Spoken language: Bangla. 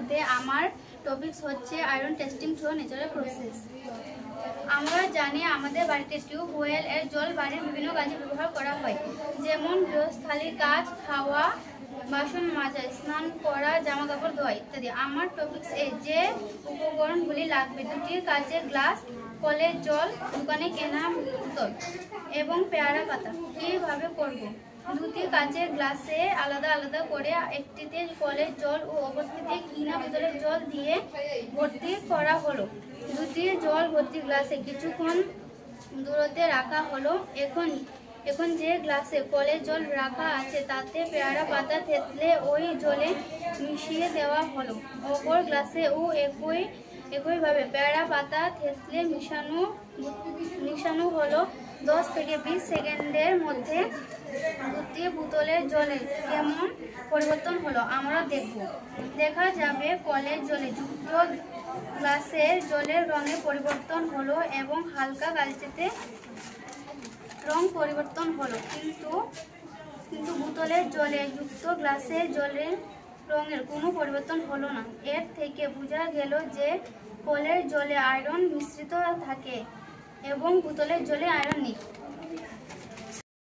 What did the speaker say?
মধ্যে আমার টপিকস হচ্ছে iron testing through natural process. আমরা জানি আমাদের বাড়িতে টিউবওয়েল এর জল বাড়ির বিভিন্ন কাজে ব্যবহার করা হয়, যেমন গৃহস্থালির কাজ, খাওয়া, বাসন মাজা, স্নান করা, জামা কাপড় ধোয়া ইত্যাদি। আমার টপিকস এ যে উপকরণগুলি লাগবে: দুটি কাচের গ্লাস, কলের জল, দোকানে কেনা বোতল এবং পেয়ারা পাতা। কিভাবে করব? দুটি কাচের গ্লাসে আলাদা আলাদা করে একটিতে কলের জল ও অপরটিতে কিনা বোতলের জল দিয়ে ভর্তি করা হলো। দুটি জল ভর্তি গ্লাসে কিছুক্ষণ দূরত্বে রাখা হলো। এখন যে গ্লাসে কলের জল রাখা আছে তাতে পেয়ারা পাতা থেতলে ওই জলে মিশিয়ে দেওয়া হলো। অপর গ্লাসেও একইভাবে পেয়ারা পাতা থেতলে মিশানো হলো। 10 থেকে 20 সেকেন্ডের মধ্যে দুটি বোতলের জলে কেমন পরিবর্তন হলো আমরা দেখব। দেখা যাবে কলের জলে যুক্ত গ্লাসের জলের রঙে পরিবর্তন হলো এবং হালকা কালচেতে রং পরিবর্তন হলো, কিন্তু বোতলের জলে যুক্ত গ্লাসের জলের রঙের কোনো পরিবর্তন হলো না। এর থেকে বোঝা গেল যে কলের জলে আয়রন মিশ্রিত থাকে এবং বোতলের জলে আয়রন নেই।